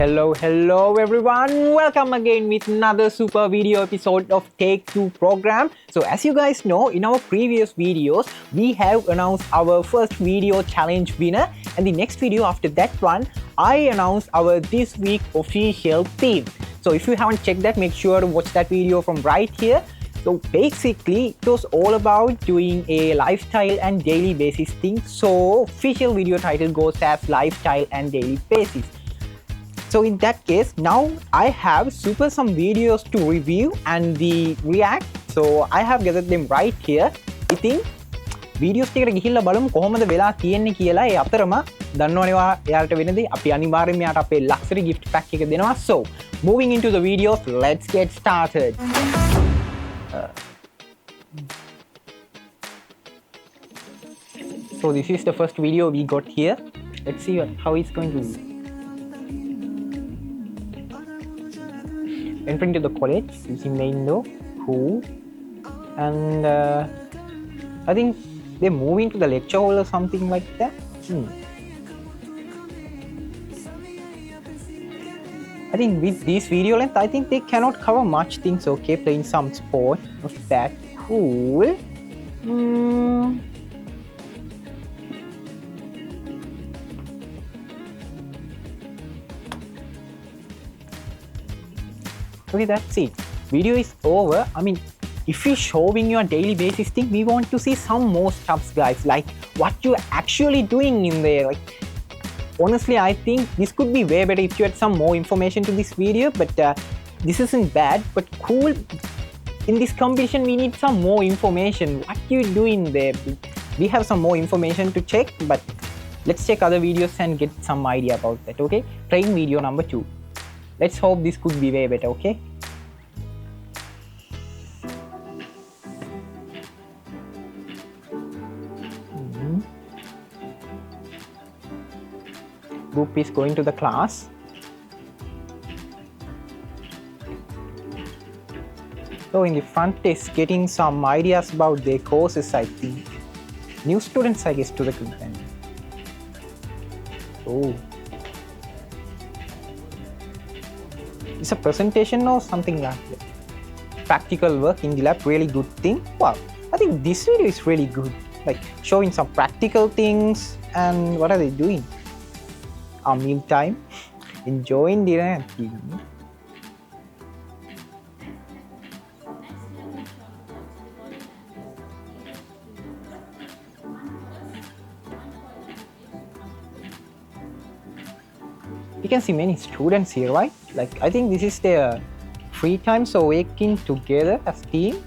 Hello everyone, welcome again with another super video episode of Take 2 program. So as you guys know, in our previous videos we have announced our first video challenge winner, and the next video after that one I announced our this week official theme. So if you haven't checked that, make sure to watch that video from right here. So basically it was all about doing a lifestyle and daily basis thing. So official video title goes as lifestyle and daily basis. So in that case, now I have some videos to review and the react. So I have gathered them right here. ඉතින් videos ටිකට ගිහිල්ලා බලමු කොහොමද වෙලා තියෙන්නේ කියලා. ඒ අතරම දන්නවනේ එයාලට වෙනදී අපි අනිවාර්යයෙන්ම යාට අපේ luxury gift pack එක දෙනවා. So moving into the videos, let's get started. So this is the first video we got here. Let's see how it's going to be. Entering to the college using main door, who, and I think they're moving to the lecture hall or something like that. I think with this video length, I think they cannot cover much things. Okay, playing some sport of that. Cool. Okay, that's it. Video is over. I mean, if you're showing your daily basis thing, we want to see some more stuffs, guys. Like what you're actually doing in there. Like, honestly, I think this could be way better if you had some more information to this video. But this isn't bad, but cool. In this competition, we need some more information. What you doing there? We have some more information to check, but let's check other videos and get some idea about that. Okay, playing video number 2. Let's hope this could be way better, okay? Group is going to the class. So in the front desk, getting some ideas about their courses, I think. New students, I guess, to the company. Oh. It's a presentation or something like that. Practical work in the lab, really good thing. Wow, I think this video is really good. Like showing some practical things, and what are they doing? Meal time, enjoying dinner and tea. You can see many students here, right? Like I think this is their free time, so working together as team.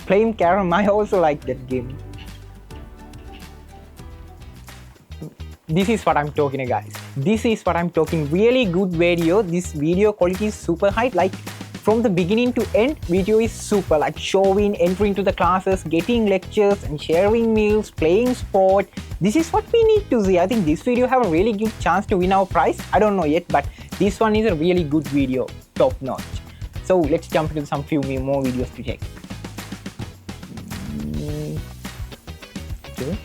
Playing carom, I also like that game. This is what I'm talking about, guys. This is what I'm talking. Really good video. This video quality is super high. Like from the beginning to end, video is super. Like showing, entering to the classes, getting lectures and sharing meals, playing sport. This is what we need to see. I think this video have a really good chance to win our prize. I don't know yet, but this one is a really good video, top notch. So let's jump into some few more videos to check. Okay.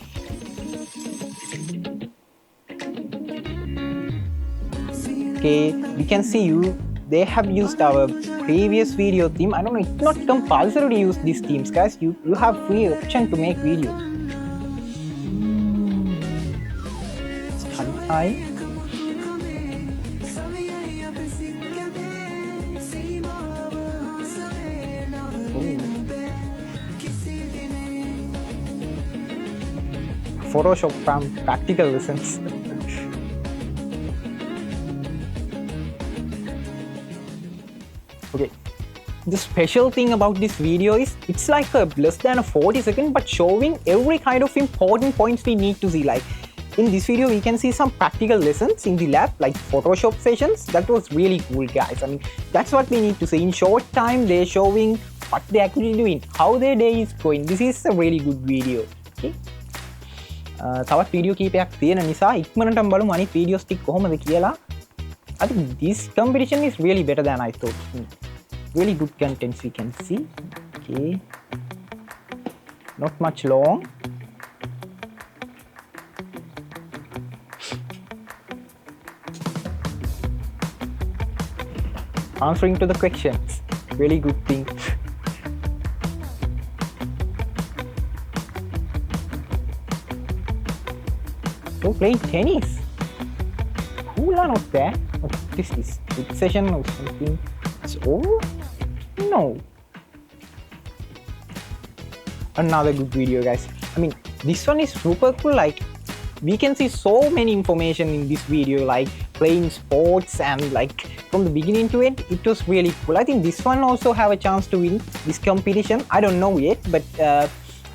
Okay, we can see they have used our previous video theme. I don't know, it's not compulsory to use these themes, guys. You have free option to make videos. Study time. Photoshop from practical lessons. Okay, the special thing about this video is it's like a less than a 40 seconds, but showing every kind of important points we need to see. Like in this video, we can see some practical lessons in the lab, like Photoshop sessions. That was really cool, guys. I mean, that's what we need to see. In short time, they're showing what they're actually doing, how their day is going. This is a really good video. Okay. තවත් video කීපයක් තියෙන නිසා ඉක්මනටම බලමු අනිත් videos ටික කොහොමද කියලා. I think this competition is really better than I thought. Really good contents we can see. Okay, not much long. answering to the questions. Really good thing. Oh, playing tennis. Cool or not there? What is this? Good session or something? It's over? No. Another good video, guys. I mean, this one is super cool. Like, we can see so many information in this video, like playing sports, and like from the beginning to end, it was really cool. I think this one also have a chance to win this competition. I don't know yet, but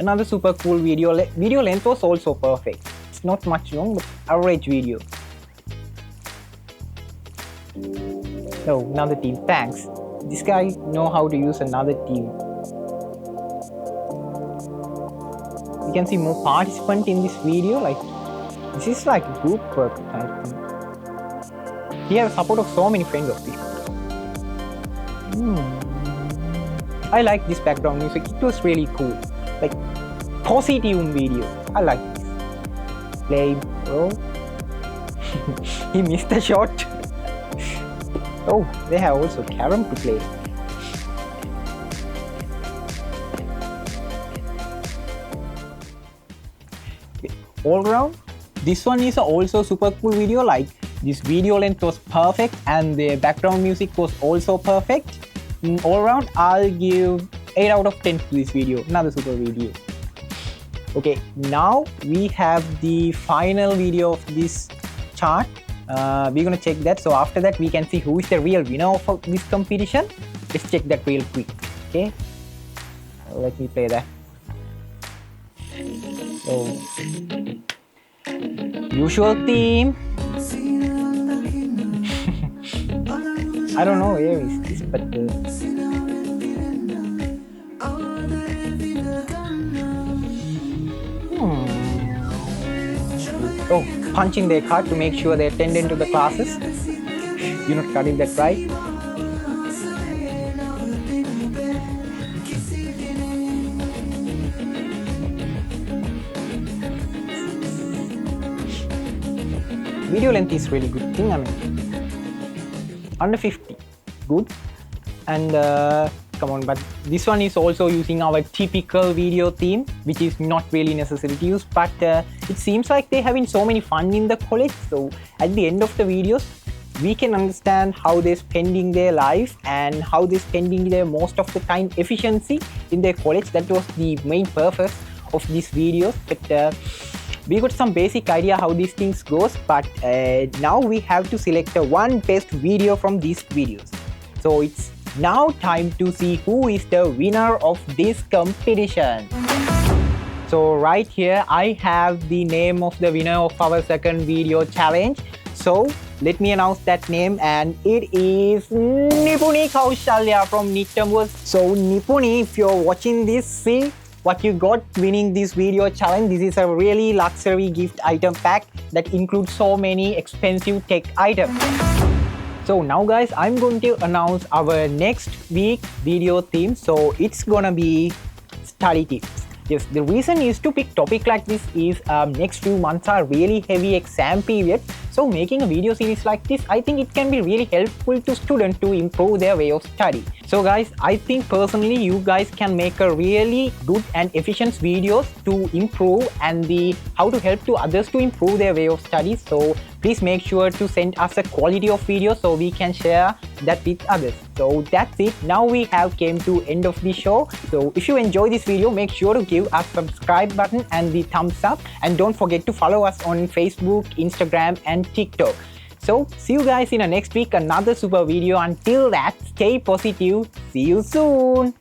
another super cool video. Video length was also perfect. It's not much long, but average video. Oh, another team. Thanks. This guy know how to use another team. You can see more participants in this video. Like, this is like group work, I think. He has support of so many friends of people. I like this background music. It was really cool. Like, positive video. I like this. Play, bro. He missed the shot. Oh, they have also carom to play. All around, this one is also super cool video. Like, this video length was perfect and the background music was also perfect. All around, I'll give 8 out of 10 to this video. Another super video. Okay, now we have the final video of this chart. We're gonna check that. So after that, we can see who is the real winner of this competition. Let's check that real quick. Okay, let me play that. So, usual theme. I don't know where is this, but oh, punching their card to make sure they attend into the classes. You're not cutting that right. Video length is really good thing. I mean, under 50, good. And come on, but this one is also using our typical video theme, which is not really necessary to use, but it seems like they're having so many fun in the college. So at the end of the videos, we can understand how they're spending their life and how they're spending their most of the time efficiency in their college. That was the main purpose of these videos. But we got some basic idea how these things goes, but now we have to select one best video from these videos. So it's now time to see who is the winner of this competition. So right here I have the name of the winner of our second video challenge. So let me announce that name, and it is Nipuni Kaushalya from Nittamwas. So Nipuni, if you're watching this, see what you got winning this video challenge. This is a really luxury gift item pack that includes so many expensive tech items. So now guys, I'm going to announce our next week video theme. So it's gonna be study tips. Yes, the reason is to pick topic like this is next few months are really heavy exam period. So making a video series like this, I think it can be really helpful to students to improve their way of study. So guys, I think personally you guys can make a really good and efficient videos to improve and how to help to others to improve their way of study. So please make sure to send us a quality of video so we can share that with others. So that's it. Now we have came to end of the show. So if you enjoy this video, make sure to give us subscribe button and the thumbs up, and don't forget to follow us on Facebook, Instagram and TikTok. So see you guys in the next week, another super video. Until that, stay positive. See you soon.